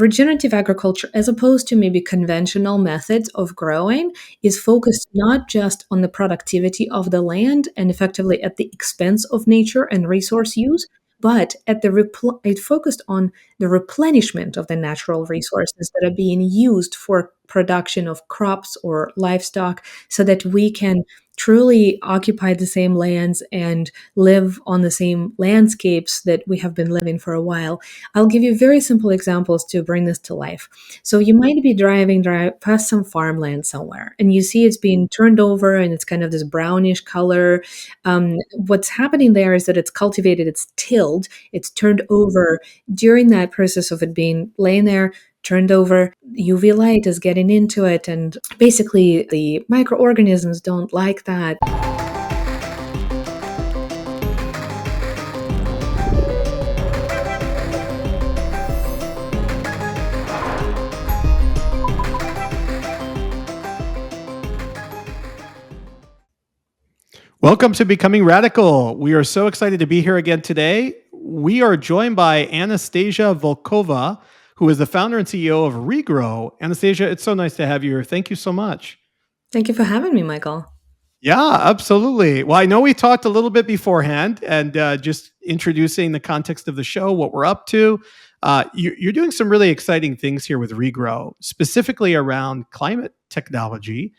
regenerative agriculture, as opposed to maybe conventional methods of growing, is focused not just on the productivity of the land and effectively at the expense of nature and resource use, but at it focused on the replenishment of the natural resources that are being used for production of crops or livestock, so that we can truly occupy the same lands and live on the same landscapes that we have been living for a while. I'll give you very simple examples to bring this to life. So you might be driving past some farmland somewhere, and you see it's being turned over, and it's kind of this brownish color. What's happening there is that it's cultivated, it's tilled, it's turned over. During that process of it being laying there, turned over, UV light is getting into it, and basically the microorganisms don't like that. Welcome to Becoming Radical. We are so excited to be here again today. We are joined by Anastasia Volkova, who is the founder and CEO of Regrow. Anastasia, it's so nice to have you here. Thank you so much. Thank you for having me, Michael. Yeah, absolutely. Well, I know we talked a little bit beforehand and just introducing the context of the show, what we're up to. You're doing some really exciting things here with Regrow, specifically around climate technology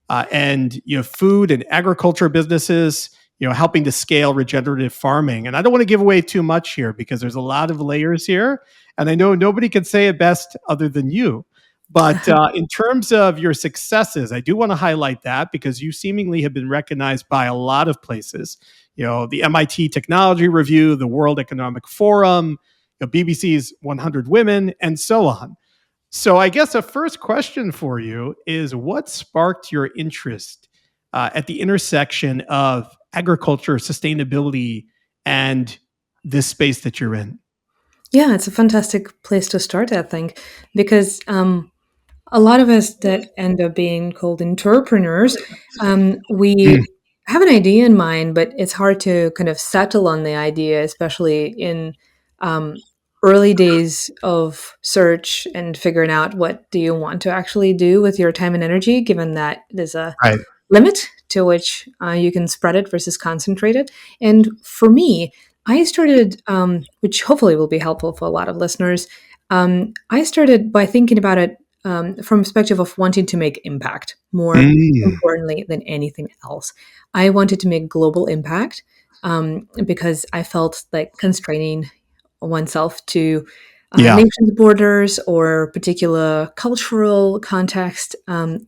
and food and agriculture businesses, helping to scale regenerative farming. And I don't want to give away too much here because there's a lot of layers here. And I know nobody can say it best other than you. But in terms of your successes, I do want to highlight that because you seemingly have been recognized by a lot of places. The MIT Technology Review, the World Economic Forum, BBC's 100 Women, and so on. So I guess a first question for you is, what sparked your interest at the intersection of agriculture, sustainability, and this space that you're in? Yeah, it's a fantastic place to start, I think, because a lot of us that end up being called entrepreneurs, we have an idea in mind, but it's hard to kind of settle on the idea, especially in early days of search and figuring out what do you want to actually do with your time and energy, given that there's a limit to which you can spread it versus concentrate it. And for me, I started, which hopefully will be helpful for a lot of listeners, I started by thinking about it from perspective of wanting to make impact more importantly than anything else. I wanted to make global impact because I felt like constraining oneself to nation's borders or particular cultural context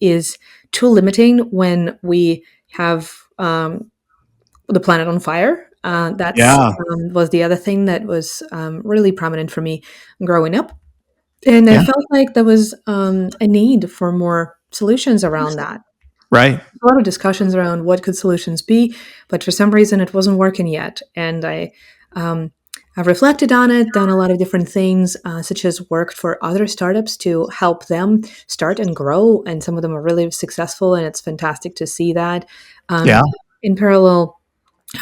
is too limiting when we have the planet on fire. Was the other thing that was really prominent for me growing up. And I felt like there was a need for more solutions around that. Right. A lot of discussions around what could solutions be, but for some reason it wasn't working yet. And I've reflected on it, done a lot of different things, such as worked for other startups to help them start and grow. And some of them are really successful, and it's fantastic to see that. In parallel,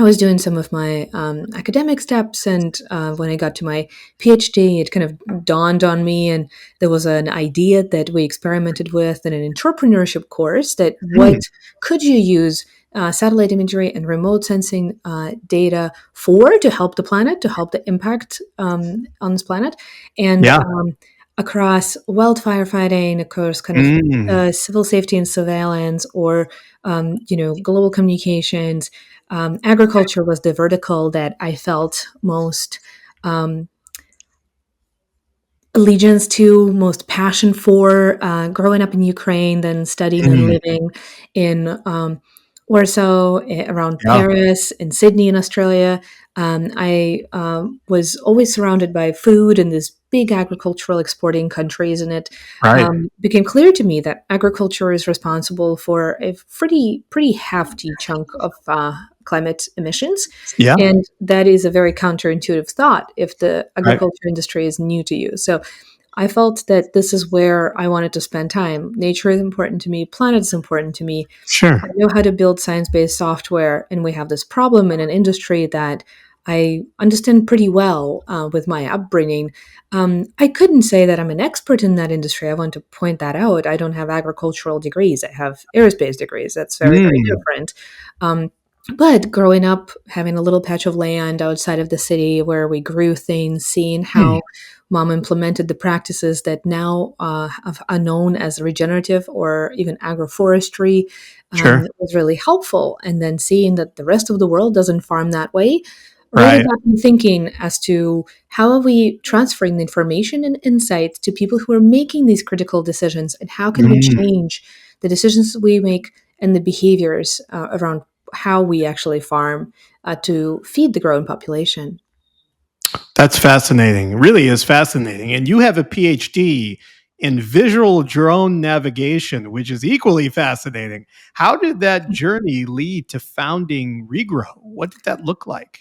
I was doing some of my academic steps, and when I got to my PhD, it kind of dawned on me, and there was an idea that we experimented with in an entrepreneurship course that what could you use satellite imagery and remote sensing data to help the planet, to help the impact on this planet, and across wildfire fighting, across kind of civil safety and surveillance, or global communications. Agriculture was the vertical that I felt most allegiance to, most passion for, growing up in Ukraine, then studying and living in Warsaw, around Paris, in Sydney in Australia. I was always surrounded by food in these big agricultural exporting countries, and it became clear to me that agriculture is responsible for a pretty hefty chunk of climate emissions. And that is a very counterintuitive thought if the agriculture industry is new to you. So I felt that this is where I wanted to spend time. Nature is important to me. Planet is important to me. Sure. I know how to build science-based software, and we have this problem in an industry that I understand pretty well with my upbringing. I couldn't say that I'm an expert in that industry. I want to point that out. I don't have agricultural degrees. I have aerospace degrees. That's very, very Mm. different. Um, but growing up, having a little patch of land outside of the city where we grew things, seeing Mm. how mom implemented the practices that now are known as regenerative or even agroforestry Sure. was really helpful. And then seeing that the rest of the world doesn't farm that way really Right. got me thinking as to how are we transferring the information and insights to people who are making these critical decisions, and how can we Mm. change the decisions we make and the behaviors around how we actually farm to feed the growing population. That's fascinating. It really is fascinating. And you have a PhD in visual drone navigation, which is equally fascinating. How did that journey lead to founding Regrow? What did that look like?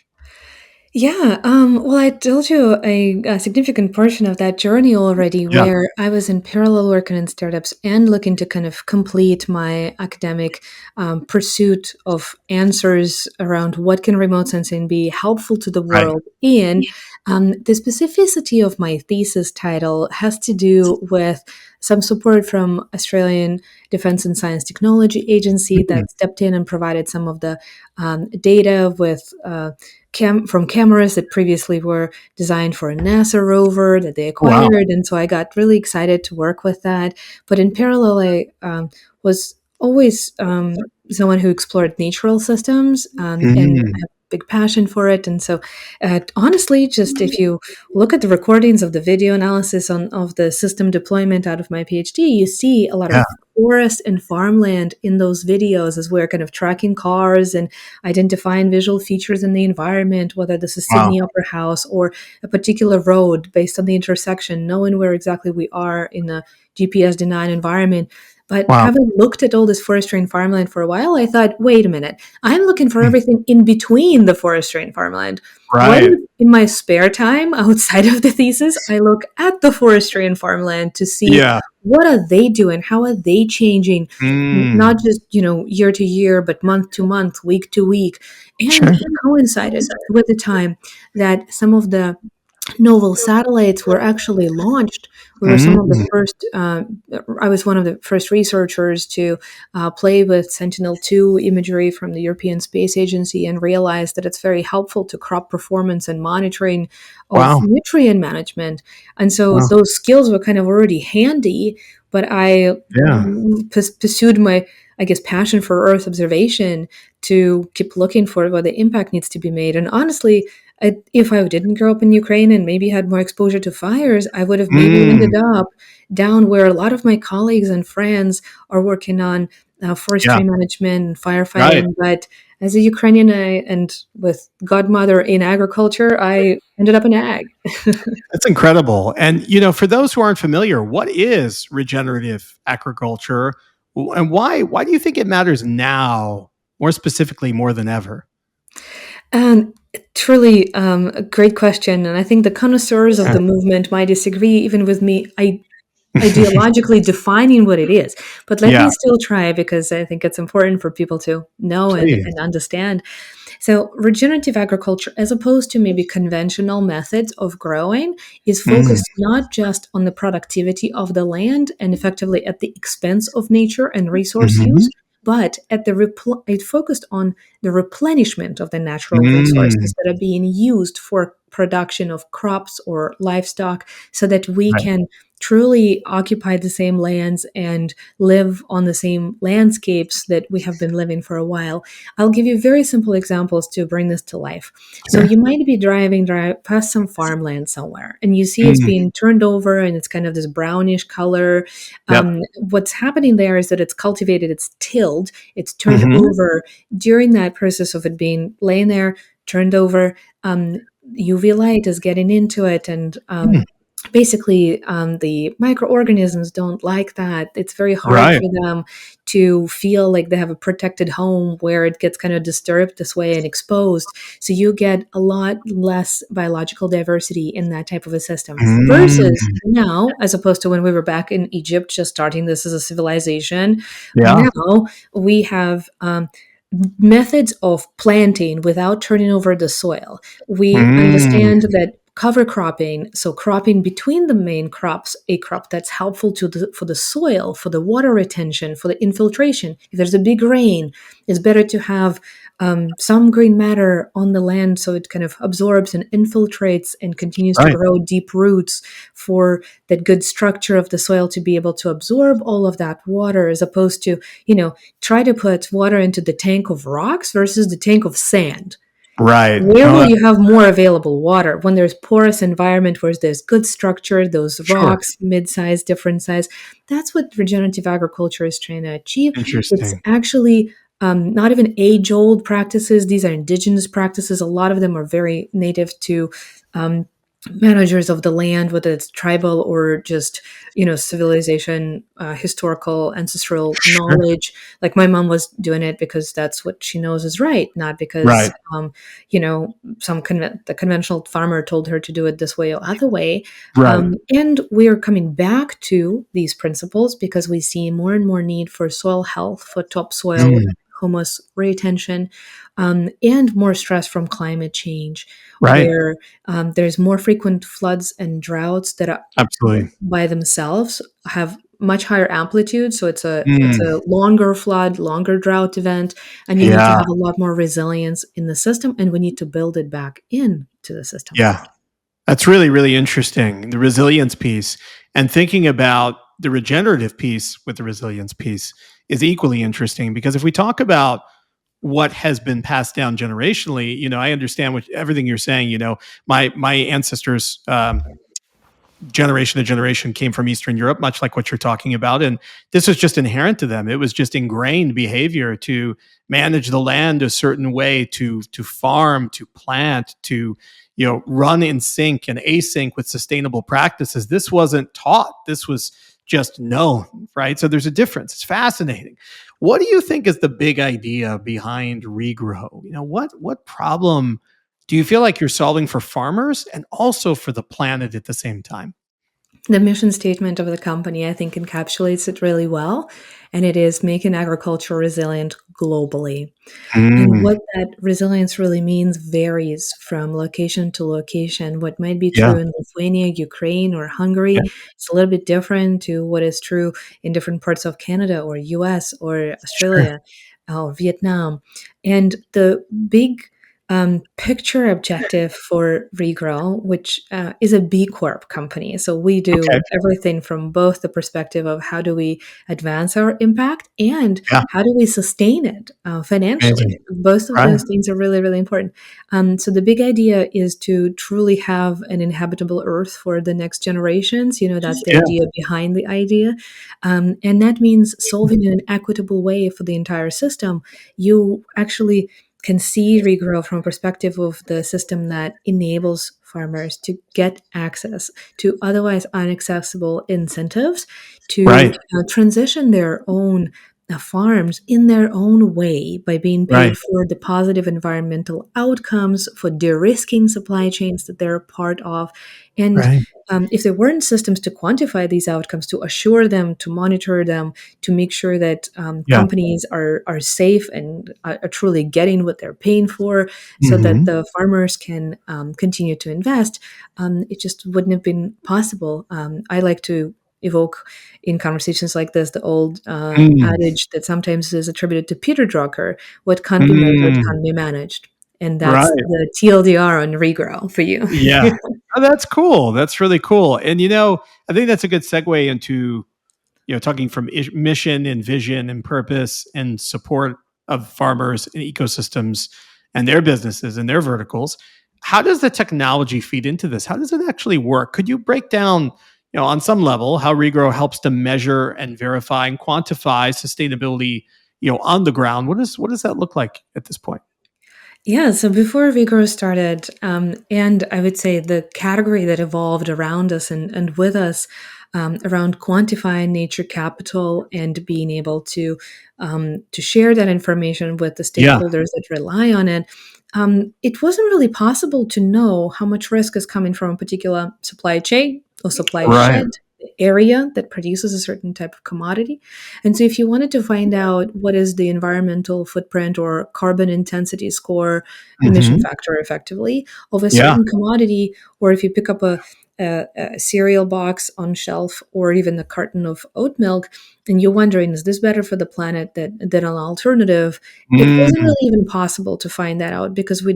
Yeah, well, I told you a significant portion of that journey already, Yeah. where I was in parallel working in startups and looking to kind of complete my academic pursuit of answers around what can remote sensing be helpful to the Right. world. And the specificity of my thesis title has to do with some support from Australian Defence and Science Technology Agency Mm. that stepped in and provided some of the data with. From cameras that previously were designed for a NASA rover that they Wow. acquired, and so I got really excited to work with that. But in parallel, I was always someone who explored natural systems, and I Mm. have a big passion for it. And so, honestly, just if you look at the recordings of the video analysis of the system deployment out of my PhD, you see a lot Yeah. of forest and farmland in those videos as we're kind of tracking cars and identifying visual features in the environment, whether this is Wow. Sydney Opera House or a particular road based on the intersection, knowing where exactly we are in a GPS denied environment. But Wow. having looked at all this forestry and farmland for a while, I thought, wait a minute, I'm looking for Mm. everything in between the forestry and farmland. What Right. if in my spare time outside of the thesis, I look at the forestry and farmland to see Yeah. what are they doing? How are they changing? Not Mm. just, year to year, but month to month, week to week. And Sure. it coincided with the time that some of the novel satellites were actually launched. We were some of the Mm. first, I was one of the first researchers to play with Sentinel-2 imagery from the European Space Agency and realized that it's very helpful to crop performance and monitoring of Wow. nutrient management. And so Wow. those skills were kind of already handy, but I Yeah. pursued my, I guess, passion for Earth observation to keep looking for where the impact needs to be made. And honestly, if I didn't grow up in Ukraine and maybe had more exposure to fires, I would have maybe ended Mm. up down where a lot of my colleagues and friends are working on Yeah. forestry management and Right. firefighting. But as a Ukrainian and with godmother in agriculture, I ended up in ag. That's incredible. And, for those who aren't familiar, what is regenerative agriculture and why do you think it matters now, more specifically, more than ever? And truly a great question. And I think the connoisseurs of Yeah. the movement might disagree even with me. Ideologically defining what it is. But let me Yeah, still try because I think it's important for people to know and please. understand. So, regenerative agriculture, as opposed to maybe conventional methods of growing, is Mm. focused not just on the productivity of the land and effectively at the expense of nature and resource use, Mhm. but at it focused on the replenishment of the natural Mm. resources that are being used for production of crops or livestock so that we Right. can truly occupy the same lands and live on the same landscapes that we have been living for a while. I'll give you very simple examples to bring this to life. So Sure. you might be driving past some farmland somewhere, and you see it's Mm. being turned over, and it's kind of this brownish color. Yep. What's happening there is that it's cultivated, it's tilled, it's turned Mhm. over. During that process of it being laying there, turned over, um, UV light is getting into it, and Mm. basically the microorganisms don't like that. It's very hard Right. for them to feel like they have a protected home where it gets kind of disturbed this way and exposed. So you get a lot less biological diversity in that type of a system versus Mm. now, as opposed to when we were back in Egypt just starting this as a civilization. Yeah. Now we have methods of planting without turning over the soil. We Mm, understand that cover cropping, so cropping between the main crops, a crop that's helpful for the soil, for the water retention, for the infiltration. If there's a big rain, it's better to have some green matter on the land so it kind of absorbs and infiltrates and continues to right. grow deep roots for that good structure of the soil to be able to absorb all of that water, as opposed to, try to put water into the tank of rocks versus the tank of sand. Right. Where No, will you have more available water? When there's porous environment where there's good structure, those sure. rocks, mid-size, different size. That's what regenerative agriculture is trying to achieve. It's Interesting. actually not even age-old practices. These are indigenous practices. A lot of them are very native to um, managers of the land, whether it's tribal or just civilization, historical, ancestral Sure. knowledge. Like my mom was doing it because that's what she knows is right, not because Right. the conventional farmer told her to do it this way or other way. Right. And we are coming back to these principles because we see more and more need for soil health, for topsoil Mm, humus retention, and more stress from climate change, right. where there's more frequent floods and droughts that are Absolutely. by themselves have much higher amplitude. So it's a Mm, longer flood, longer drought event, and you need to yeah. have a lot more resilience in the system, and we need to build it back in to the system. Yeah. That's really, really interesting. The resilience piece and thinking about the regenerative piece with the resilience piece is equally interesting because if we talk about what has been passed down generationally, I understand what everything you're saying. My ancestors, generation to generation came from Eastern Europe, much like what you're talking about. And this was just inherent to them. It was just ingrained behavior to manage the land a certain way, to farm, to plant, to run in sync and async with sustainable practices. This wasn't taught. This was just known, right? So there's a difference. It's fascinating. What do you think is the big idea behind regrow? What problem do you feel like you're solving for farmers and also for the planet at the same time? The mission statement of the company, I think, encapsulates it really well, and it is making agriculture resilient globally. And Mm, what that resilience really means varies from location to location. What might be yeah, true in Lithuania, Ukraine, or yeah, Hungary, it's a little bit different to what is true in different parts of Canada or US or sure. Australia or Vietnam. And the big picture objective for Regrow, which is a B Corp company. So we Okay. do everything from both the perspective of how do we advance our impact and Yeah, how do we sustain it financially. amazing. Both of Right. those things are really, really important. So the big idea is to truly have an inhabitable Earth for the next generations. That's the Yeah, idea behind the idea. And that means solving in an equitable way for the entire system. You actually can see regrow from a perspective of the system that enables farmers to get access to otherwise inaccessible incentives to right, transition their own farms in their own way by being right, paid for the positive environmental outcomes, for de-risking supply chains that they're a part of. And right. if there weren't systems to quantify these outcomes, to assure them, to monitor them, to make sure that Yeah. companies are safe and are truly getting what they're paying for, so that Mhm. the farmers can continue to invest, it just wouldn't have been possible. I like to evoke in conversations like this the old Mm, adage that sometimes is attributed to Peter Drucker: "What can't be measured mm, can't be managed." And that's right. the TLDR on regrow for you. Yeah. Oh, that's cool. That's really cool. And I think that's a good segue into talking from mission and vision and purpose and support of farmers and ecosystems and their businesses and their verticals. How does the technology feed into this? How does it actually work? Could you break down, on some level, how Regrow helps to measure and verify and quantify sustainability, on the ground? What does that look like at this point? Yeah, so before Vigoro started, and I would say the category that evolved around us and with us around quantifying nature capital and being able to share that information with the Yeah. stakeholders that rely on it, it wasn't really possible to know how much risk is coming from a particular supply chain or supply Right. shed. area that produces a certain type of commodity. And so if you wanted to find out what is the environmental footprint or carbon intensity score, emission Hmm. factor effectively, of a Yeah. certain commodity, or if you pick up a cereal box on shelf or even a carton of oat milk, and you're wondering, is this better for the planet than an alternative? It wasn't Mm. really even possible to find that out because we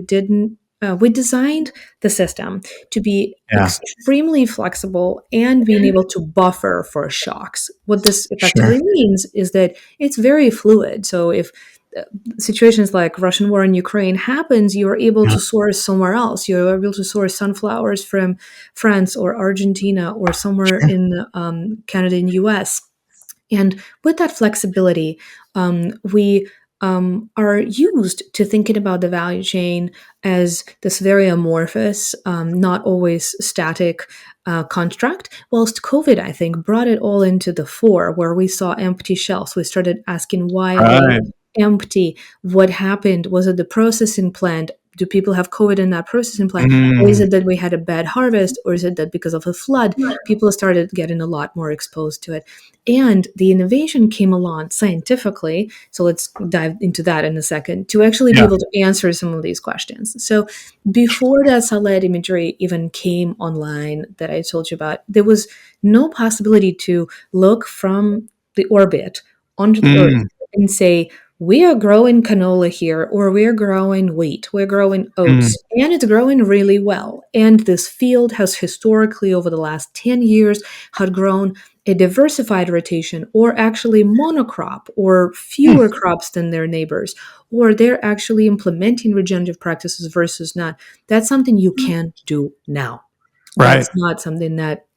designed the system to be Yeah. extremely flexible and being able to buffer for shocks. What this Sure. effectively means is that it's very fluid. So if uh, situations like Russian war in Ukraine happens, you're able Yeah. to source somewhere else. You're able to source sunflowers from France or Argentina or somewhere Sure. in Canada and US. And with that flexibility, we are used to thinking about the value chain as this very amorphous, not always static construct. Whilst COVID, I think, brought it all into the fore, where we saw empty shelves. We started asking, why are they Right. empty? What happened? Was it the processing plant? Do people have COVID in that processing plant? Or is Mm. it that we had a bad harvest? Or is it that because of a flood, people started getting a lot more exposed to it? And the innovation came along scientifically. So let's dive into that in a second to actually be Yeah. able to answer some of these questions. So before that satellite imagery even came online that I told you about, there was no possibility to look from the orbit onto the Earth Mm. and say, we are growing canola here, or we're growing wheat, we're growing Mm. oats, and it's growing really well. And this field has historically, over the last 10 years, had grown a diversified rotation or actually monocrop or Mm. fewer crops than their neighbors, or they're actually implementing regenerative practices versus not. That's something you can do now. Right. That's not something that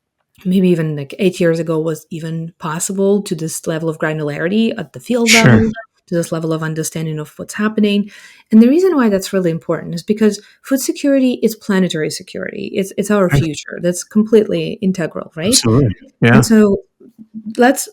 maybe even like 8 years ago was even possible to this level of granularity at the field Sure. level, to this level of understanding of what's happening. And the reason why that's really important is because food security is planetary security. It's our Right. future. That's completely integral, right? Absolutely. And Yeah. so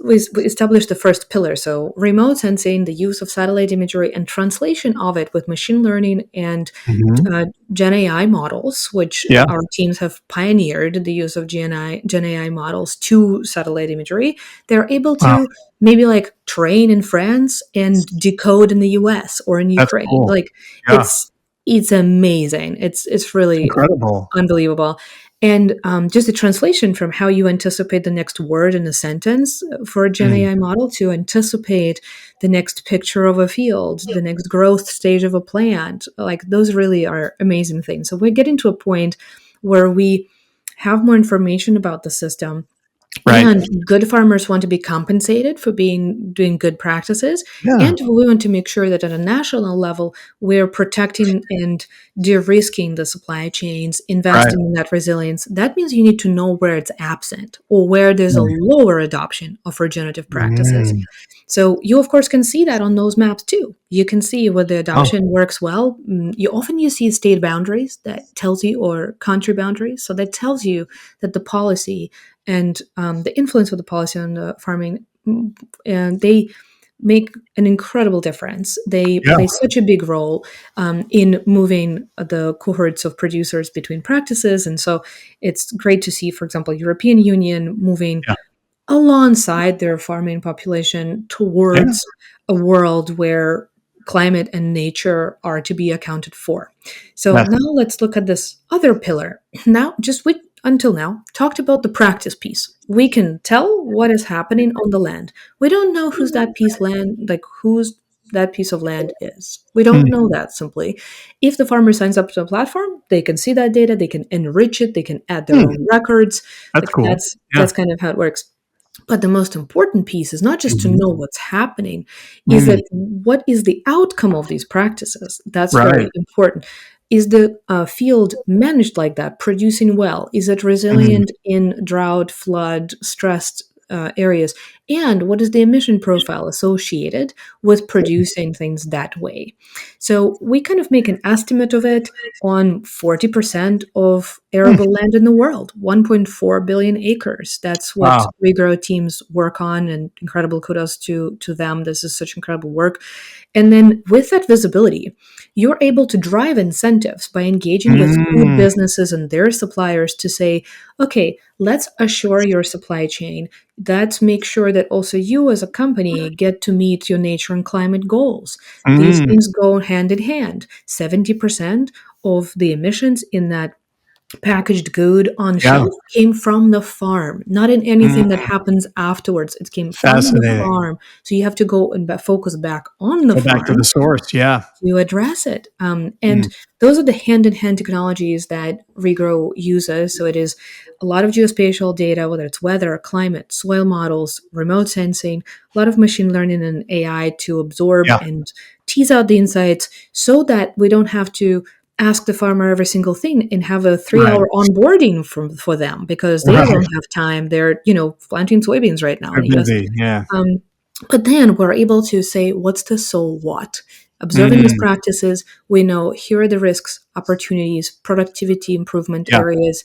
we establish the first pillar. So remote sensing, the use of satellite imagery and translation of it with machine learning and Hmm. Gen AI models, which Yeah. our teams have pioneered the use of Gen AI models to satellite imagery. They're able Wow. to maybe like train in France and decode in the US or in That's Ukraine. cool. Like Yeah. it's amazing. It's It's really incredible. unbelievable. And just a translation from how you anticipate the next word in a sentence for a Gen Mm. AI model to anticipate the next picture of a field, the next growth stage of a plant. Like those really are amazing things. So we're getting to a point where we have more information about the system, Right. and good farmers want to be compensated for being doing good practices. Yeah. And we want to make sure that at a national level, we're protecting and de-risking the supply chains, Right. investing in that resilience. That means you need to know where it's absent or where there's a Right. lower adoption of regenerative practices. Mm. So you, of course, can see that on those maps too. You can see where the Oh. adoption works well. You see state boundaries that tells you, or country boundaries. So that tells you that the policy and the influence of the policy on the farming, and they make an incredible difference. They Yeah. play such a big role in moving the cohorts of producers between practices. And so it's great to see, for example, European Union moving Yeah. alongside their farming population Yeah. towards a world where climate and nature are to be accounted for. So Yes. now let's look at this other pillar. Now, just we until now talked about the practice piece. We can tell what is happening on the land. We don't know whose that piece land, like whose that piece of land is. We don't Mm. know that simply. If the farmer signs up to the platform, they can see that data, they can enrich it, they can add their Mm. own records. That's Like cool. that's Yeah. kind of how it works. But the most important piece is not just to Mhm. know what's happening, is Mm. that what is the outcome of these practices? That's Right. very important. Is the field managed like that, producing well? Is it Mm. resilient in drought, flood, stressed areas, and what is the emission profile associated with producing things that way. So we kind of make an estimate of it on 40% of Hmm. arable land in the world, 1.4 billion acres. That's what Wow. regrow teams work on, and incredible kudos to them. This is such incredible work. And then with that visibility, you're able to drive incentives by engaging with food Mm. businesses and their suppliers to say, okay, let's assure your supply chain. Let's make sure that also you as a company get to meet your nature and climate goals. These Mm. things go hand in hand. 70% of the emissions in that packaged good on Yeah. shelf came from the farm, not in anything that Mm. happens afterwards. It came from the Fascinating. farm. So you have to go and focus back on the Go back to the farm source. Yeah. to address it. And Mm. those are the hand-in-hand technologies that Regrow uses. So it is a lot of geospatial data, whether it's weather, climate, soil models, remote sensing, a lot of machine learning and AI to absorb Yeah. and tease out the insights so that we don't have to ask the farmer every single thing and have a Right. 3-hour onboarding for them because they Right. don't have time. They're, planting soybeans right now They're in the US. busy. Yeah. Um, but then we're able to say, what's the so what? Observing these Mm. practices, we know here are the risks, opportunities, productivity improvement Yeah. areas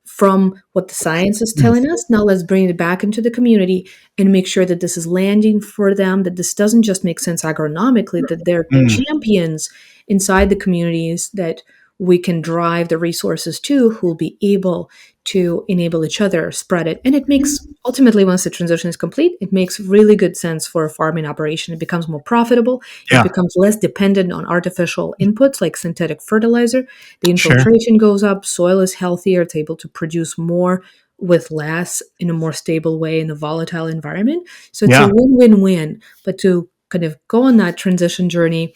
from what the science is Mm. telling us. Now let's bring it back into the community and make sure that this is landing for them, that this doesn't just make sense agronomically, that they're Mm. champions inside the communities that we can drive the resources to who will be able to enable each other, spread it. And it makes, ultimately, once the transition is complete, it makes really good sense for a farming operation. It becomes more profitable. It Yeah. becomes less dependent on artificial inputs like synthetic fertilizer. The Sure. infiltration goes up, soil is healthier, it's able to produce more with less in a more stable way in a volatile environment. So it's a Yeah. win-win-win. But to kind of go on that transition journey,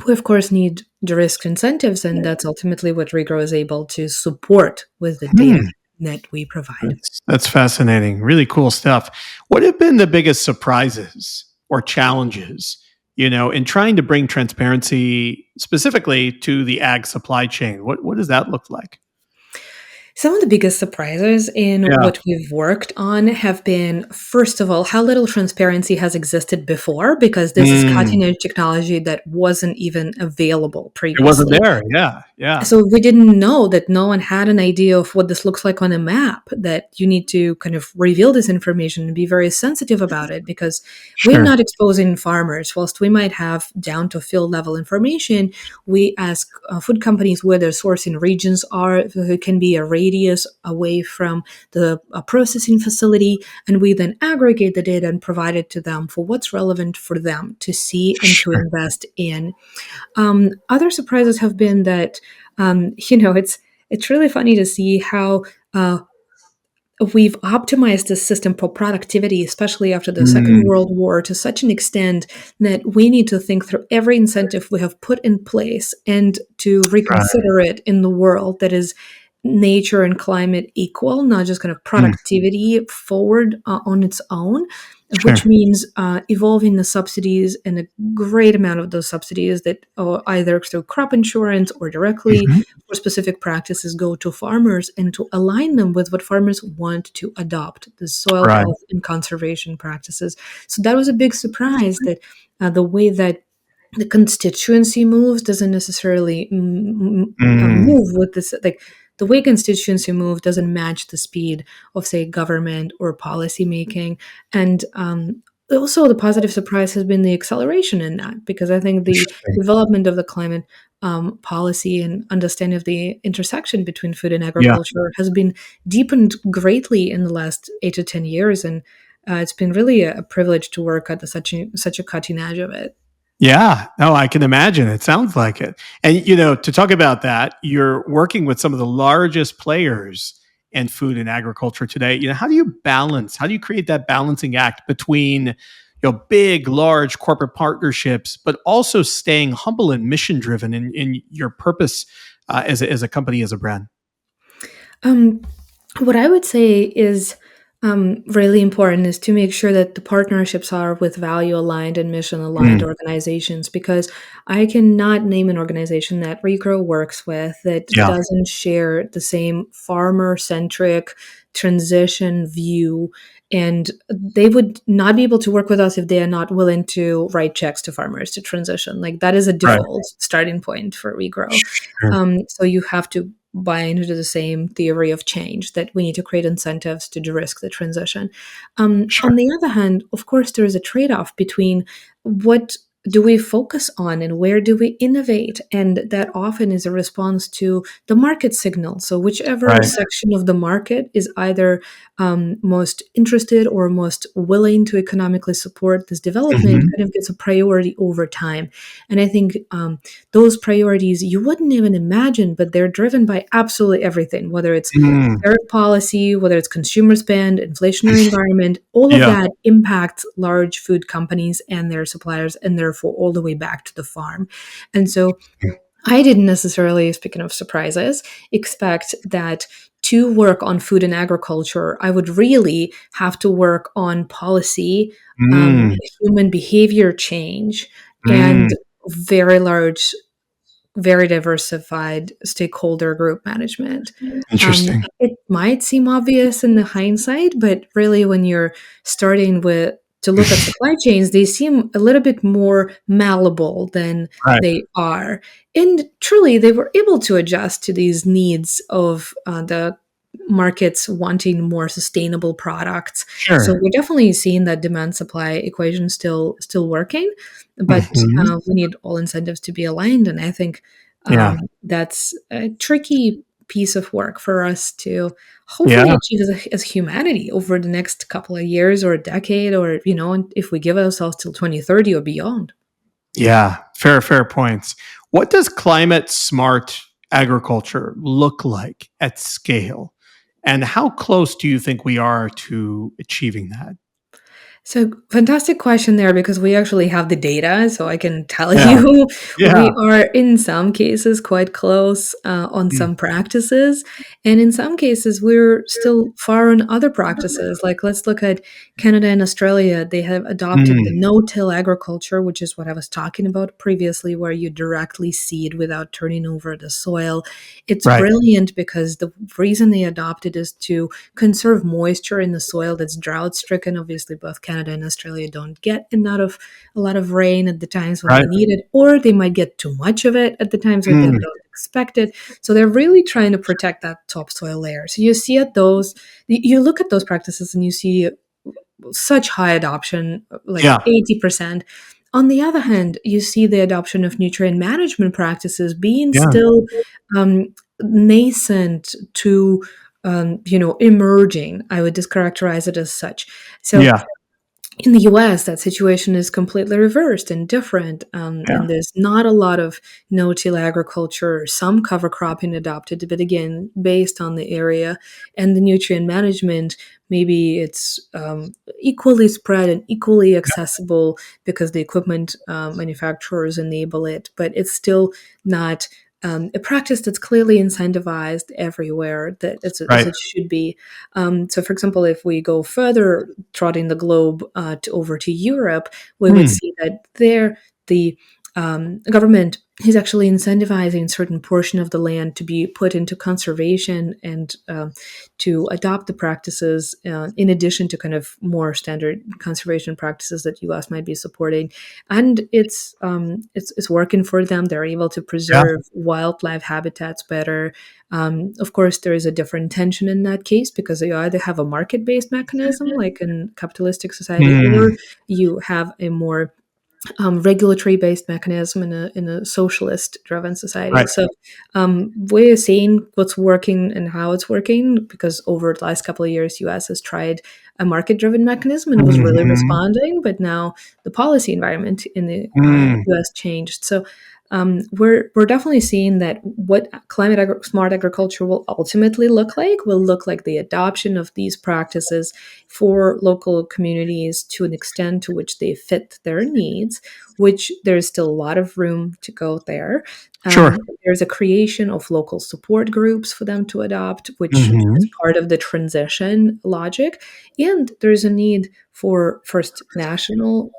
we of course need the risk incentives, and that's ultimately what Regrow is able to support with the data Hmm. that we provide. That's fascinating. Really cool stuff. What have been the biggest surprises or challenges, in trying to bring transparency specifically to the ag supply chain? What does that look like? Some of the biggest surprises in Yeah. what we've worked on have been, first of all, how little transparency has existed before, because this is Mm. cutting edge technology that wasn't even available It wasn't previously. there. Yeah. Yeah. So we didn't know that no one had an idea of what this looks like on a map, that you need to kind of reveal this information and be very sensitive about it because we're Sure. not exposing farmers. Whilst we might have down to field level information, we ask food companies where their sourcing regions are. It can be a radius away from the processing facility, and we then aggregate the data and provide it to them for what's relevant for them to see and to Sure. invest in. Other surprises have been that it's really funny to see how we've optimized the system for productivity, especially after the Second Mm. World War, to such an extent that we need to think through every incentive we have put in place and to Right. reconsider it in the world that is nature and climate equal, not just kind of Mm. productivity forward on its own, which Sure. means evolving the subsidies, and a great amount of those subsidies that either through crop insurance or directly Mhm. for specific practices go to farmers, and to align them with what farmers want to adopt, the soil Right. health and conservation practices. So that was a big surprise that the way that the constituency moves doesn't necessarily Mm. move with this, like the way constituency move doesn't match the speed of, say, government or policy making. And also the positive surprise has been the acceleration in that, because I think the Interesting. development of the climate policy and understanding of the intersection between food and Yeah. agriculture has been deepened greatly in the last 8 to 10 years, and it's been really a privilege to work at such a cutting edge of it. Yeah. No, I can imagine. It sounds like it. And, to talk about that, you're working with some of the largest players in food and agriculture today. How do you create that balancing act between, big, large corporate partnerships, but also staying humble and mission driven in your purpose as a company, as a brand? Um, what I would say is really important is to make sure that the partnerships are with value aligned and mission aligned Mm. organizations, because I cannot name an organization that Regrow works with that Yeah. doesn't share the same farmer centric transition view and they would not be able to work with us if they are not willing to write checks to farmers to transition. Like that is a Right. default starting point for regrow. Sure. So you have to buy into the same theory of change that we need to create incentives to de-risk the transition. Sure. On the other hand, of course, there is a trade-off between what do we focus on and where do we innovate, and that often is a response to the market signal. So whichever Right. section of the market is either most interested or most willing to economically support this development Mhm. kind of gets a priority over time. And I think those priorities you wouldn't even imagine, but they're driven by absolutely everything, whether it's Mm. tariff policy, whether it's consumer spend, inflationary environment, all of Yeah. that impacts large food companies and their suppliers, and therefore all the way back to the farm. And so I didn't necessarily, speaking of surprises, expect that to work on food and agriculture, I would really have to work on policy, Mm. human behavior change, and Mm. very large, very diversified stakeholder group management. Interesting. It might seem obvious in the hindsight, but really, when you're starting with to look at supply chains, they seem a little bit more malleable than Right. they are. And truly, they were able to adjust to these needs of the markets wanting more sustainable products. So Sure. we're definitely seeing that demand supply equation still working, but Mhm. we need all incentives to be aligned. And I think Yeah. that's a tricky piece of work for us to hopefully Yeah. achieve as humanity over the next couple of years or a decade, or if we give ourselves till 2030 or beyond. Yeah. Fair points. What does climate smart agriculture look like at scale? And how close do you think we are to achieving that? So, fantastic question there, because we actually have the data. So, I can tell Yeah. you we Yeah. are in some cases quite close on Mm. some practices. And in some cases, we're still far on other practices. Like, let's look at Canada and Australia. They have adopted the Mm. no till agriculture, which is what I was talking about previously, where you directly seed without turning over the soil. It's Right. brilliant because the reason they adopted is to conserve moisture in the soil that's drought stricken. Obviously, both Canada and Australia don't get a lot of rain at the times when Right. they need it, or they might get too much of it at the times when they Mm. don't expect it. So they're really trying to protect that topsoil layer. So you see at those, you look at those practices and you see such high adoption, like Yeah. 80%. On the other hand, you see the adoption of nutrient management practices being Yeah. still nascent to emerging. I would just characterize it as such. So Yeah. in the US, that situation is completely reversed and different. Yeah. And there's not a lot of no till agriculture, some cover cropping adopted, but again, based on the area and the nutrient management. Maybe it's equally spread and equally accessible because the equipment manufacturers enable it, but it's still not a practice that's clearly incentivized everywhere that as Right. it should be. So, for example, if we go further trotting the globe over to Europe, we would Mm. see that there the government is actually incentivizing certain portion of the land to be put into conservation and to adopt the practices in addition to kind of more standard conservation practices that U.S. might be supporting, and it's working for them. They're able to Yeah. preserve wildlife habitats better. Of course, there is a different tension in that case because you either have a market based mechanism, like in capitalistic society, or Mm. you have a more regulatory based mechanism in a socialist driven society. Right. So we're seeing what's working and how it's working because over the last couple of years, US has tried a market driven mechanism and was really Mhm. responding, but now the policy environment in the Mm. US changed. So we're definitely seeing that what smart agriculture will ultimately look like the adoption of these practices for local communities to an extent to which they fit their needs, which there's still a lot of room to go there. Sure. There's a creation of local support groups for them to adopt, which is Mhm. part of the transition logic. And there's a need for first national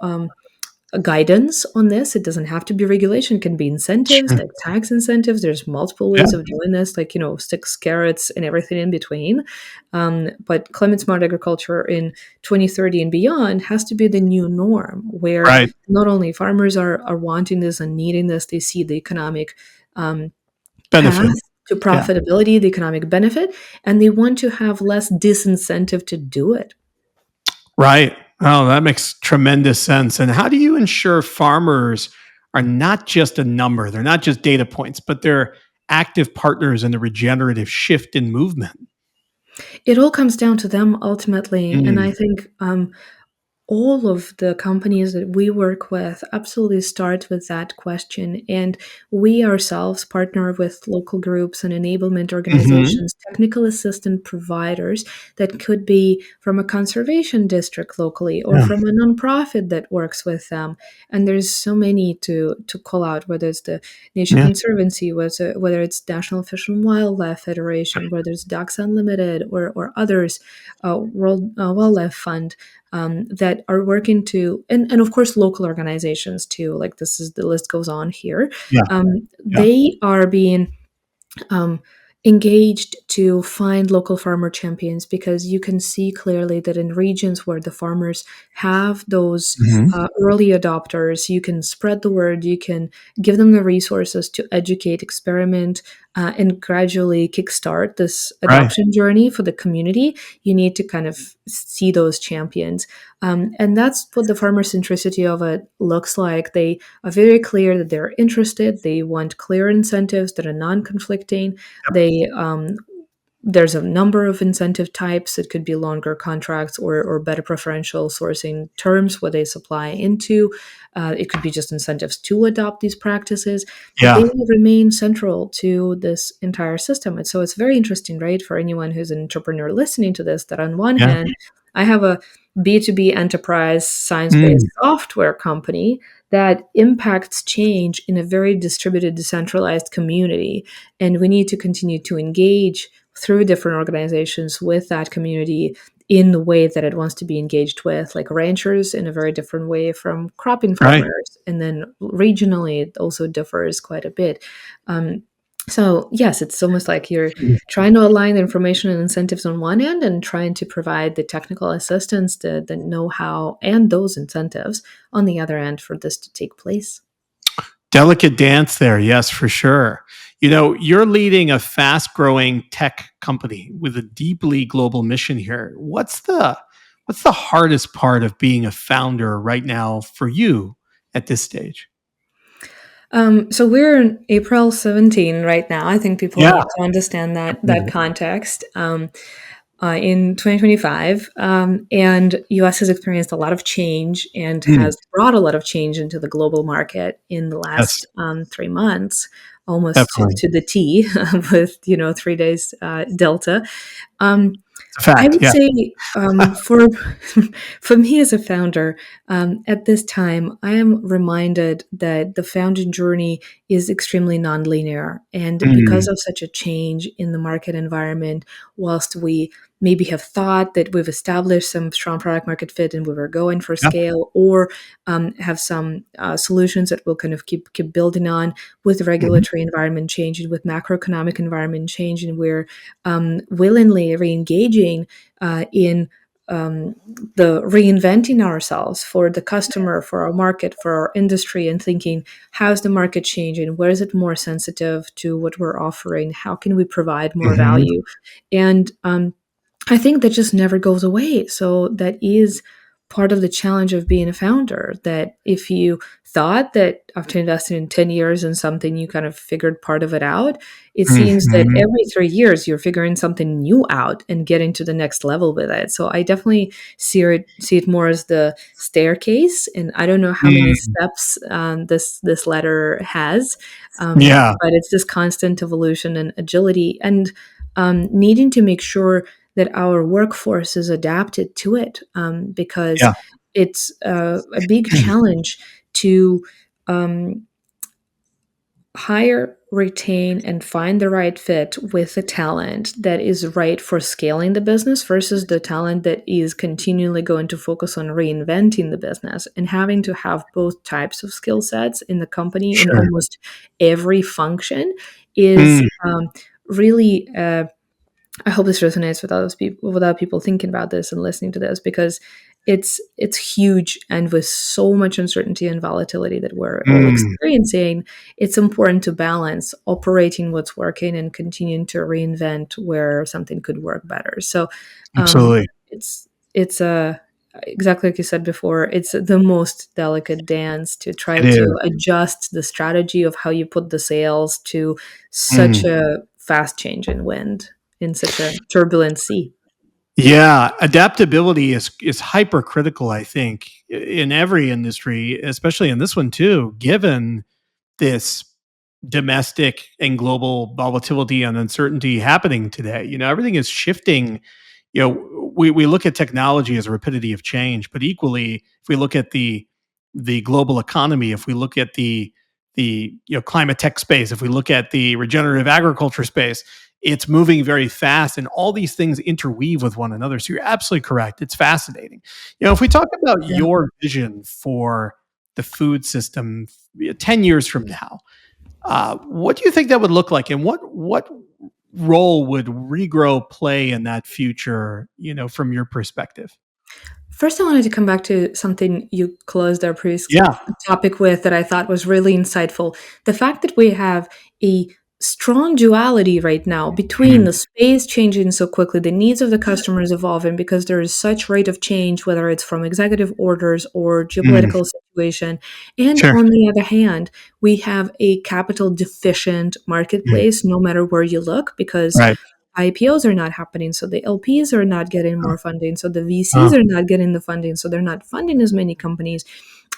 guidance on this. It doesn't have to be regulation. It can be incentives, Sure. like tax incentives. There's multiple Yeah. ways of doing this, like, sticks, carrots, and everything in between. But climate smart agriculture in 2030 and beyond has to be the new norm, where Right. not only farmers are wanting this and needing this, they see the economic um, path Benefit. to Yeah. profitability, the economic benefit, and they want to have less disincentive to do it. Right. Oh, that makes tremendous sense. And how do you ensure farmers are not just a number? They're not just data points, but they're active partners in the regenerative shift in movement. It all comes down to them ultimately, and I Mm. think all of the companies that we work with absolutely start with that question. And we ourselves partner with local groups and enablement Mhm. organizations, technical assistant providers that could be from a conservation district locally or Yeah. from a nonprofit that works with them. And there's so many to call out, whether it's the Nature Yeah. Conservancy, whether it's National Fish and Wildlife Federation, whether it's Ducks Unlimited or others, World Wildlife Fund, that are working to, and of course local organizations too, like this is, the list goes on here. Yeah. Yeah. They are being um, engaged to find local farmer champions, because you can see clearly that in regions where the farmers have those Mhm. early adopters, you can spread the word, you can give them the resources to educate, experiment, and gradually kickstart this Right. adoption journey for the community. You need to kind of see those champions. And that's what the farmer centricity of it looks like. They are very clear that they're interested. They want clear incentives that are non-conflicting. They There's a number of incentive types. It could be longer contracts or better preferential sourcing terms where they supply into. It could be just incentives to adopt these practices, but they Yeah. will remain central to this entire system. And so it's very interesting, right, for anyone who's an entrepreneur listening to this, that on one Yeah. hand, I have a B2B enterprise science based Mm. software company that impacts change in a very distributed, decentralized community. And we need to continue to engage through different organizations with that community in the way that it wants to be engaged with, like ranchers in a very different way from cropping Right. farmers. And then regionally, it also differs quite a bit. Um, so, yes, it's almost like you're Mm. trying to align the information and incentives on one end and trying to provide the technical assistance, the know how, and those incentives on the other end for this to take place. Delicate dance there. Yes, for sure. You're leading a fast growing tech company with a deeply global mission here. What's the hardest part of being a founder right now for you at this stage? So we're in April 17 right now. I think people Yeah. need to understand that Mhm. context. In 2025, and U.S. has experienced a lot of change and Mm. has brought a lot of change into the global market in the Yes, last 3 months, almost definitely. to the T, with 3 days delta. Um, It's a I fact. would Yeah. say, for for me as a founder, at this time, I am reminded that the founding journey is extremely nonlinear, and because Mm. of such a change in the market environment, whilst we maybe have thought that we've established some strong product market fit and we were going for Yeah. scale, or have some solutions that we'll kind of keep building on, with Mhm. regulatory environment changing, with macroeconomic environment changing, we're willingly re-engaging in the reinventing ourselves for the customer, for our market, for our industry, and thinking, how's the market changing? Where is it more sensitive to what we're offering? How can we provide more Mhm. value? And I think that just never goes away. So that is part of the challenge of being a founder. That if you thought that after investing in 10 years in something, you kind of figured part of it out, it seems that Mhm. every 3 years you're figuring something new out and getting to the next level with it. So I definitely see it more as the staircase. And I don't know how many Mm. steps this ladder has, Yeah. but it's this constant evolution and agility, and needing to make sure that our workforce is adapted to it, because Yeah. it's a big challenge to um, hire retain and find the right fit with the talent that is right for scaling the business versus the talent that is continually going to focus on reinventing the business, and having to have both types of skill sets in the company in Sure. almost every function is Mm, really I hope this resonates with others people without people thinking about this and listening to this, because it's huge, and with so much uncertainty and volatility that we're all mm, experiencing, it's important to balance operating what's working and continuing to reinvent where something could work better. So um, absolutely. it's a exactly like you said before, it's the most delicate dance to try It to is. adjust the strategy of how you put the sails to such Mm. a fast change in wind in such a turbulent sea. Yeah, adaptability is hypercritical, I think, in every industry, especially in this one too, given this domestic and global volatility and uncertainty happening today. Everything is shifting. We look at technology as a rapidity of change, but equally, if we look at the global economy, if we look at the climate tech space, if we look at the regenerative agriculture space, it's moving very fast, and all these things interweave with one another. So you're absolutely correct. It's fascinating. If we talk about Yeah. your vision for the food system 10 years from now, what do you think that would look like, and what role would regrow play in that future? From your perspective. First, I wanted to come back to something you closed our previous Yeah. topic with that I thought was really insightful. The fact that we have a strong duality right now between Mm, the space changing so quickly, the needs of the customers evolving because there is such rate of change, whether it's from executive orders or mm, geopolitical situation. And sure. on the other hand, we have a capital deficient Mm, marketplace no matter where you look, because right. IPOs are not happening, so the LPs are not getting Uh, more funding, so the VCs uh, are not getting the funding, so they're not funding as many companies.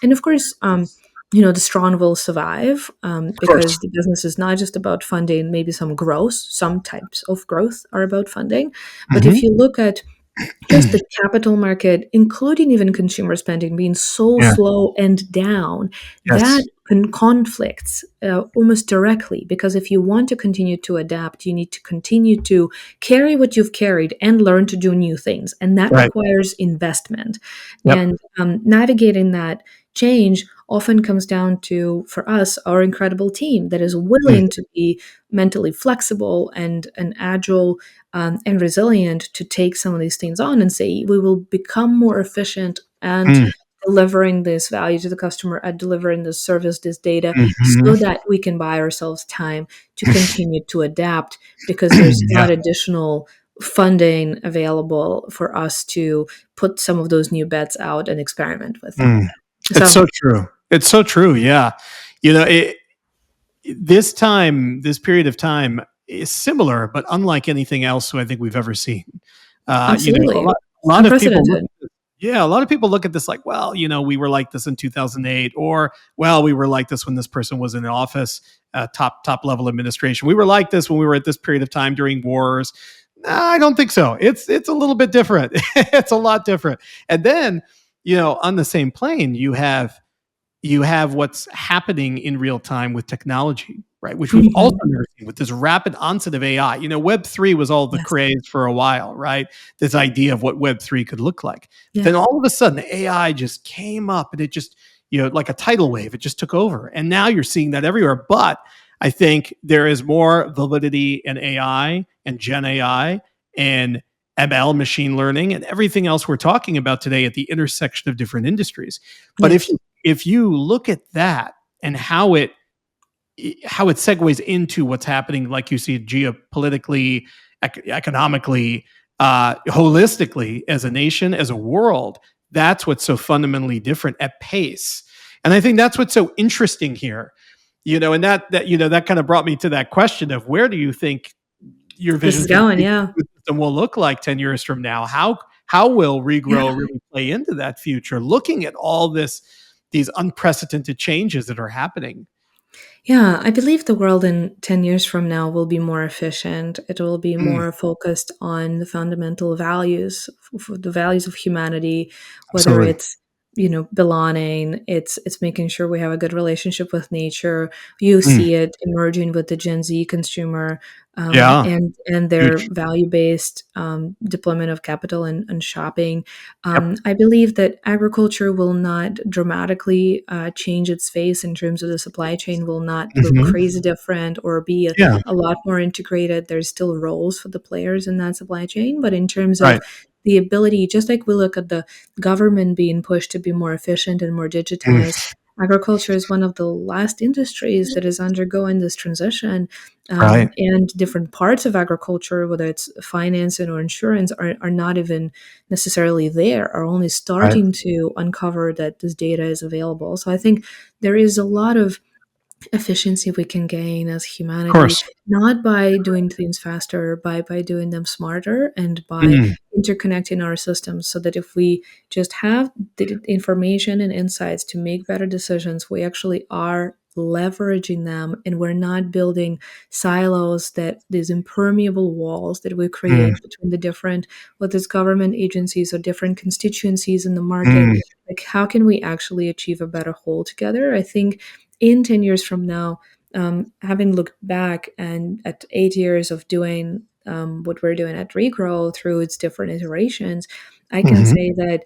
And of course, the strong will survive, of course. because the business is not just about funding. Maybe some growth, some types of growth are about funding. But if Hmm. you look at just the capital market, including even consumer spending, being so Yeah. slow and down, that Yes. conflicts almost directly. Because if you want to continue to adapt, you need to continue to carry what you've carried and learn to do new things. And that Right. requires investment. Yep. And navigating that change often comes down to, for us, our incredible team that is Mm, willing to be mentally flexible and agile, and resilient to take some of these things on and say we will become more efficient and mm, delivering this value to the customer, at delivering this service, this data, mhm. so that we can buy ourselves time to continue to adapt, because there's Yeah. not additional funding available for us to put some of those new bets out and experiment with them. Mm. It's So so true. It's so true. Yeah. You know, it, this period of time is similar, but unlike anything else I think we've ever seen. A absolutely, lot of people look. unprecedented. Yeah, a lot of people look at this like, well, we were like this in 2008, or well, we were like this when this person was in office, top level administration. We were like this when we were at this period of time during wars. No, I don't think so. It's a little bit different. It's a lot different. And then, on the same plane, you have what's happening in real time with technology, right? Which we've also Mhm. never seen with this rapid onset of AI. Web 3 was all the Yes. craze for a while, right? This idea of what Web 3 could look like. But Yeah. then all of a sudden, AI just came up, and it just, like a tidal wave, it just took over. And now you're seeing that everywhere. But I think there is more validity in AI and Gen AI and ML, machine learning, and everything else we're talking about today at the intersection of different industries. But if Yes. if you look at that and how it segues into what's happening, like you see geopolitically, economically, holistically, as a nation, as a world, that's what's so fundamentally different at pace. And I think that's what's so interesting here. And that kind of brought me to that question of, where do you think your This vision is for the going, future yeah. food system will look like 10 years from now? How will regrow Yeah. really play into that future, looking at all these unprecedented changes that are happening? Yeah, I believe the world in 10 years from now will be more efficient. It will be Mm, more focused on the fundamental values, the values of humanity, whether absolutely. it's belonging. It's making sure we have a good relationship with nature. You Mm. see it emerging with the Gen Z consumer, Yeah. and their Huge. value based deployment of capital and shopping. Yep. I believe that agriculture will not dramatically change its face in terms of the supply chain. Will not look Hmm. crazy different or be Yeah. a lot more integrated. There's still roles for the players in that supply chain, but in terms of Right. the ability, just like we look at the government being pushed to be more efficient and more Mm. digitized, agriculture is one of the last industries that is undergoing this transition. Right. And different parts of agriculture, whether it's finance or insurance, are not even necessarily there, are only Right. Of starting to uncover that this data is available. So I think there is a lot of efficiency we can gain as humanity, course. not by doing things faster, by doing them smarter and by Mm. interconnecting our systems, so that if we just have the information and insights to make better decisions, we actually are leveraging them, and we're not building silos, that these impermeable walls that we Mm. create between the different, whether it's government agencies or different constituencies in the market. Mm. Like, how can we actually achieve a better whole together? I think in 10 years from now, having looked back and at 8 years of doing what we're doing at Regrow through its different iterations, I can Hmm. say that,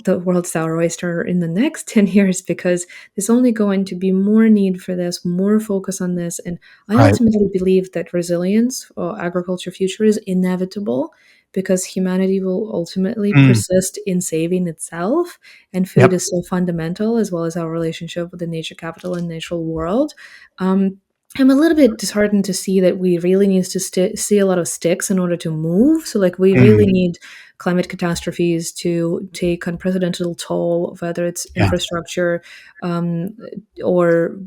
the world's our oyster in the next 10 years, because there's only going to be more need for this, more focus on this. And I Right. ultimately believe that resilience for agriculture future is inevitable, because humanity will ultimately Mm. persist in saving itself, and food Yep. is so fundamental, as well as our relationship with the nature capital and natural world. Um, I'm a little bit disheartened to see that we really need to see a lot of sticks in order to move. So, like, we really Mm. need climate catastrophes to take unprecedented toll, whether it's Yeah. infrastructure, or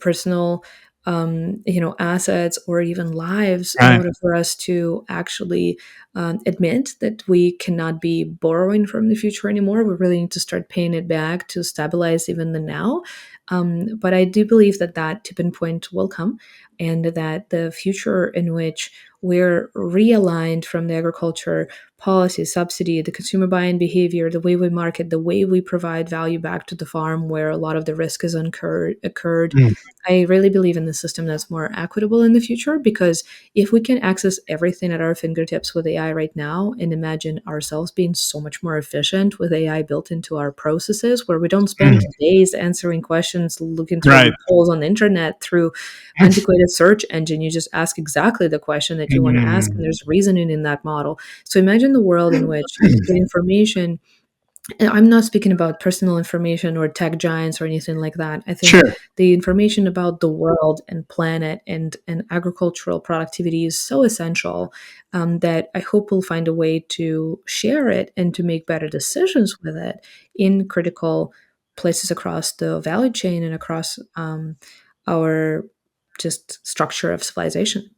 personal, assets, or even lives, in Right. order for us to actually admit that we cannot be borrowing from the future anymore. We really need to start paying it back to stabilize even the now. But I do believe that that tipping point will come, and that the future in which we're realigned from the agriculture policy, subsidy, the consumer buying behavior, the way we market, the way we provide value back to the farm, where a lot of the risk is occurred. Mm. I really believe in the system that's more equitable in the future, because if we can access everything at our fingertips with AI right now, and imagine ourselves being so much more efficient with AI built into our processes, where we don't spend Mm. days answering questions, looking through Right. loopholes on the internet through antiquated search engine. You just ask exactly the question that you want to ask, and Mm. there's reasoning in that model. So imagine the world in which the information, and I'm not speaking about personal information or tech giants or anything like that. I think Sure. the information about the world and planet and agricultural productivity is so essential, that I hope we'll find a way to share it and to make better decisions with it in critical places across the value chain and across our just structure of civilization.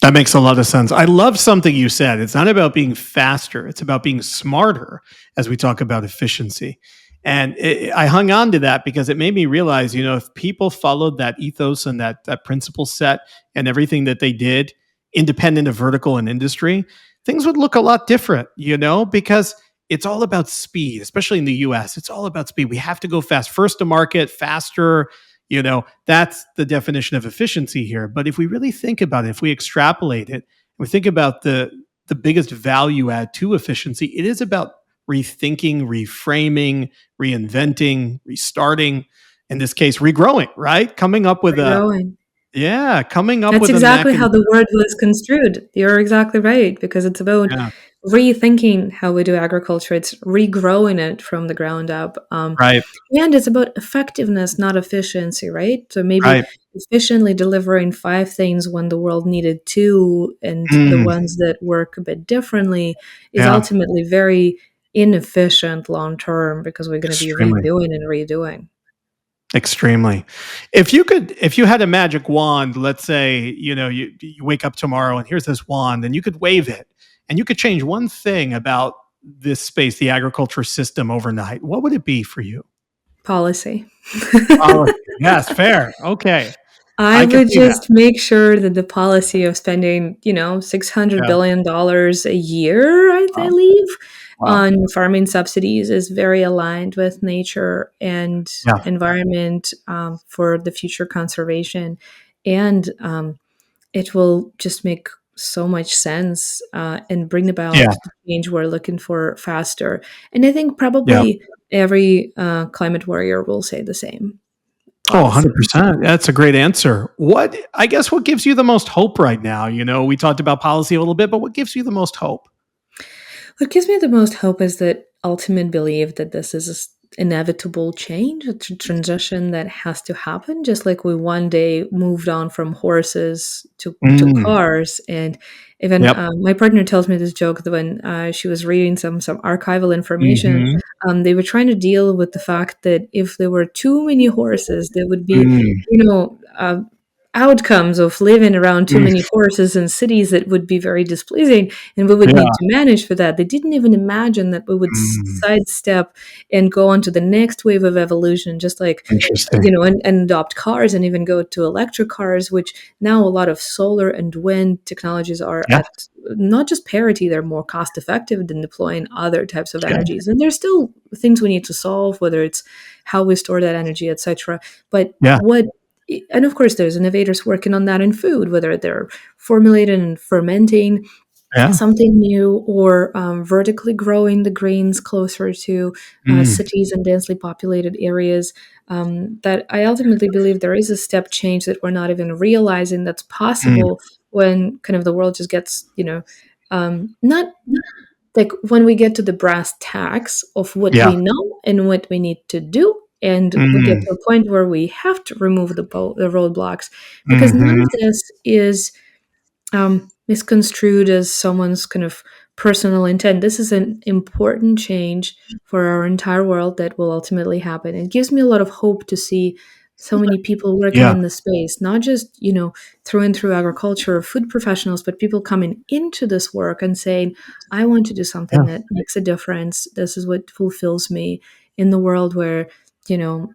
That makes a lot of sense. I love something you said. It's not about being faster, it's about being smarter as we talk about efficiency. And I hung on to that because it made me realize, if people followed that ethos and that principle set and everything that they did, independent of vertical and industry, things would look a lot different, because it's all about speed, especially in the US. It's all about speed. We have to go fast, first to market, faster, that's the definition of efficiency here. But if we really think about it, if we extrapolate it, we think about the biggest value add to efficiency, it is about rethinking, reframing, reinventing, restarting, in this case, regrowing, right? Coming up with We're growing. That's a exactly how mechanism. the word was construed. You're exactly right, because it's about Yeah, rethinking how we do agriculture. It's regrowing it from the ground up. right, And it's about effectiveness, not efficiency, right? So maybe right. efficiently delivering five things when the world needed two, and the Mm, ones that work a bit differently is yeah, ultimately very inefficient long term, because we're going to be extremely. redoing and redoing. Extremely. If you had a magic wand, let's say, you wake up tomorrow and here's this wand and you could wave it and you could change one thing about this space, the agriculture system overnight, what would it be for you? Policy. Policy. Yes, fair. Okay. I I can would see that. just make sure that the policy of spending, $600 Yeah. billion a year, I Wow. believe, Wow. on farming subsidies is very aligned with nature and Yeah. environment, for the future conservation. And it will just make so much sense, and bring Yeah. about the change we're looking for faster. And I think Yeah. probably every climate warrior will say the same Oh, policy. 100%. That's a great answer. I guess what gives you the most hope right now? We talked about policy a little bit, but what gives you the most hope? What gives me the most hope is that ultimate belief that this is inevitable change, a transition that has to happen, just like we one day moved on from horses to Mm. cars. And even Yep. my partner tells me this joke that when she was reading some archival information, Mhm. they were trying to deal with the fact that if there were too many horses, there would be, Mm. outcomes of living around too Mm. many horses in cities that would be very displeasing, and we would need Yeah. to manage for that. They didn't even imagine that we would Mm. sidestep and go on to the next wave of evolution, just like, Interesting. and adopt cars and even go to electric cars, which now a lot of solar and wind technologies are Yeah. at not just parity, they're more cost effective than deploying other types of Yeah. energies. And there's still things we need to solve, whether it's how we store that energy, etc. But Yeah. what and of course there's innovators working on that in food, whether they're formulating and fermenting Yeah. something new, or vertically growing the grains closer to Mm. cities and densely populated areas. That I ultimately believe there is a step change that we're not even realizing that's Mm. possible when kind of the world just gets, not like when we get to the brass tacks of what Yeah. we know and what we need to do, and we get Mm. to a point where we have to remove the roadblocks, because none Mhm. of this is misconstrued as someone's kind of personal intent. This is an important change for our entire world that will ultimately happen. It gives me a lot of hope to see so many people working Yeah. in the space, not just, through and through agriculture or food professionals, but people coming into this work and saying, I want to do something Yeah. that makes a difference. This is what fulfills me in the world where,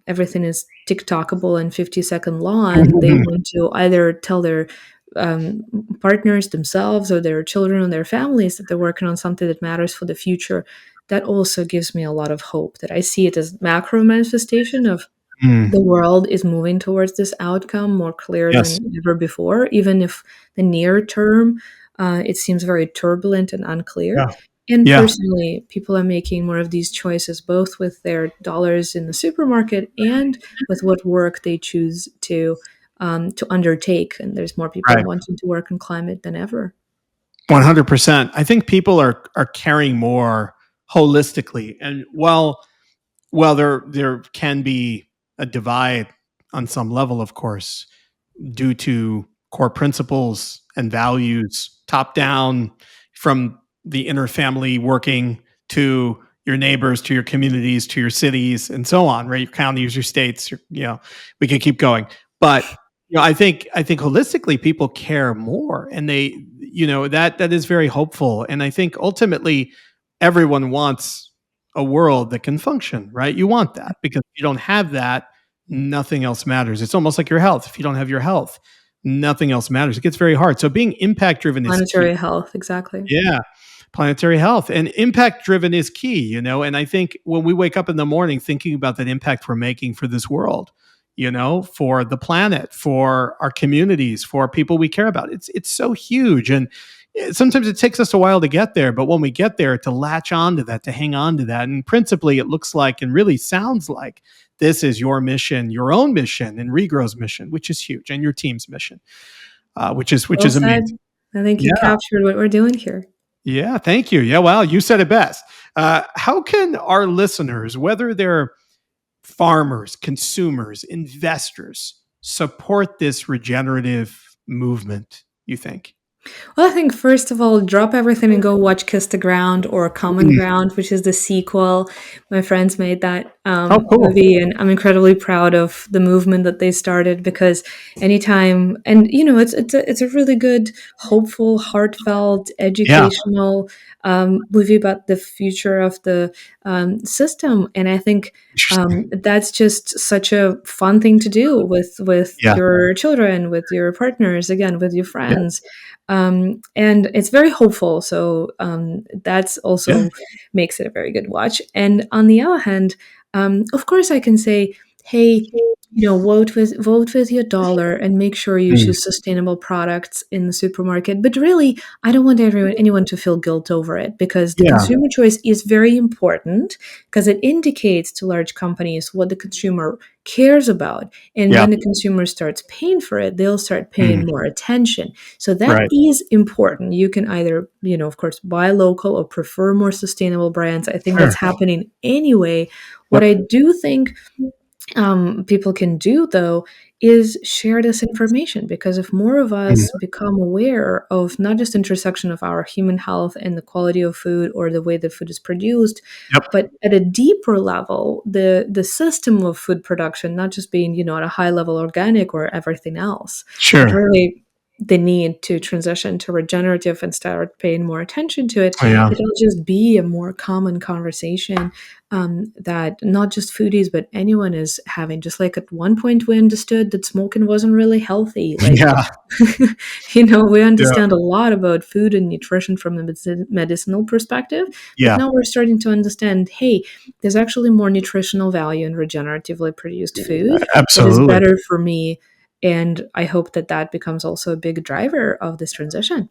everything is TikTokable and 50-second law, and they Mhm. want to either tell their um, partners themselves or their children or their families that they're working on something that matters for the future. That also gives me a lot of hope, that I see it as macro manifestation of Mm. the world is moving towards this outcome more clear Yes. than ever before, even if the near term, it seems very turbulent and unclear. Yeah. And Yeah. personally, people are making more of these choices, both with their dollars in the supermarket and with what work they choose to undertake. And there's more people Right. wanting to work on climate than ever. 100%. I think people are caring more holistically. And while there can be a divide on some level, of course, due to core principles and values, top down from the inner family working to your neighbors, to your communities, to your cities, and so on, right? Your counties, your states, we can keep going. But I think holistically people care more, and that is very hopeful. And I think ultimately everyone wants a world that can function, right? You want that because if you don't have that, nothing else matters. It's almost like your health. If you don't have your health, nothing else matters. It gets very hard. So being impact driven is key. Planetary health, exactly. Yeah. Planetary health and impact driven is key. And I think when we wake up in the morning thinking about that impact we're making for this world, for the planet, for our communities, for people we care about, it's so huge. And sometimes it takes us a while to get there, but when we get there, to latch on to that, to hang on to that. And principally, it looks like and really sounds like this is your mission, your own mission, and Regrow's mission, which is huge, and your team's mission, which Well is said. amazing. I think you Yeah. captured what we're doing here. Yeah, thank you. Yeah, well, you said it best. How can our listeners, whether they're farmers, consumers, investors, support this regenerative movement, you think? Well, I think first of all, drop everything and go watch Kiss the Ground or Common Mm. Ground, which is the sequel. My friends made that Oh, cool. movie, and I'm incredibly proud of the movement that they started, because anytime, and it's a really good, hopeful, heartfelt, Yeah, educational movie about the future of the system, and I think interesting. that's just such a fun thing to do with Yeah, your children, with your partners, again, with your yeah, friends. And it's very hopeful. So that's Yeah. also makes it a very good watch. And on the other hand, of course, I can say, hey, vote with your dollar and make sure you Mm. choose sustainable products in the supermarket. But really, I don't want anyone to feel guilt over it, because the Yeah. consumer choice is very important, because it indicates to large companies what the consumer cares about. And Yeah. when the consumer starts paying for it, they'll start paying Mm. more attention. So that Right. is important. You can either, of course, buy local or prefer more sustainable brands. I think that's Sure. happening anyway. What I Yep. do think people can do, though, is share this information, because if more of Mm. us become aware of not just intersection of our human health and the quality of food or the way that food is produced, Yep. but at a deeper level, the system of food production, not just being, at a high level organic or everything else, but Sure. really the need to transition to regenerative and start paying more attention to it, Oh, yeah. it'll just be a more common conversation, that not just foodies but anyone is having. Just like at one point we understood that smoking wasn't really healthy, like, Yeah. we Yeah. understand a lot about food and nutrition from a medicinal perspective, but Yeah. now we're starting to understand, hey, there's actually more nutritional value in regeneratively produced food that is Absolutely. better for me. And I hope that that becomes also a big driver of this transition.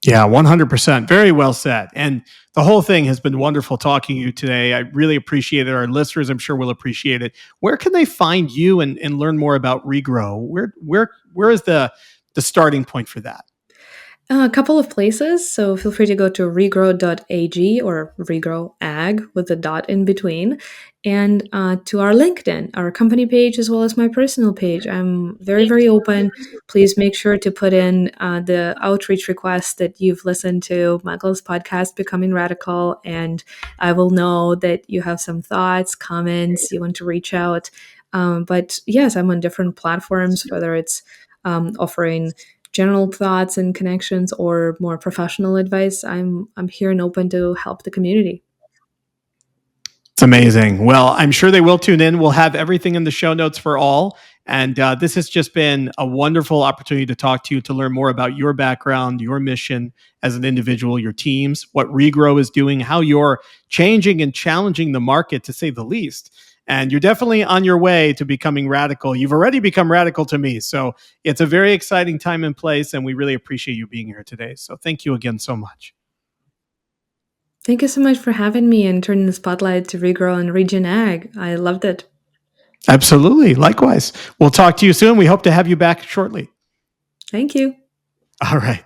Yeah, 100%. Very well said. And the whole thing has been wonderful talking to you today. I really appreciate it. Our listeners, I'm sure, will appreciate it. Where can they find you and learn more about Regrow? Where is the starting point for that? A couple of places, so feel free to go to regrow.ag or regrow ag with a dot in between, and to our LinkedIn, our company page, as well as my personal page. I'm very, very open. Please make sure to put in the outreach request that you've listened to Michael's podcast, Becoming Radical, and I will know that you have some thoughts, comments, you want to reach out. But yes, I'm on different platforms, whether it's offering general thoughts and connections or more professional advice. I'm here and open to help the community. It's amazing. Well, I'm sure they will tune in. We'll have everything in the show notes for all. And this has just been a wonderful opportunity to talk to you, to learn more about your background, your mission as an individual, your teams, what Regrow is doing, how you're changing and challenging the market, to say the least. And you're definitely on your way to becoming radical. You've already become radical to me. So it's a very exciting time and place. And we really appreciate you being here today. So thank you again so much. Thank you so much for having me and turning the spotlight to Regrow and Region Ag. I loved it. Absolutely. Likewise. We'll talk to you soon. We hope to have you back shortly. Thank you. All right.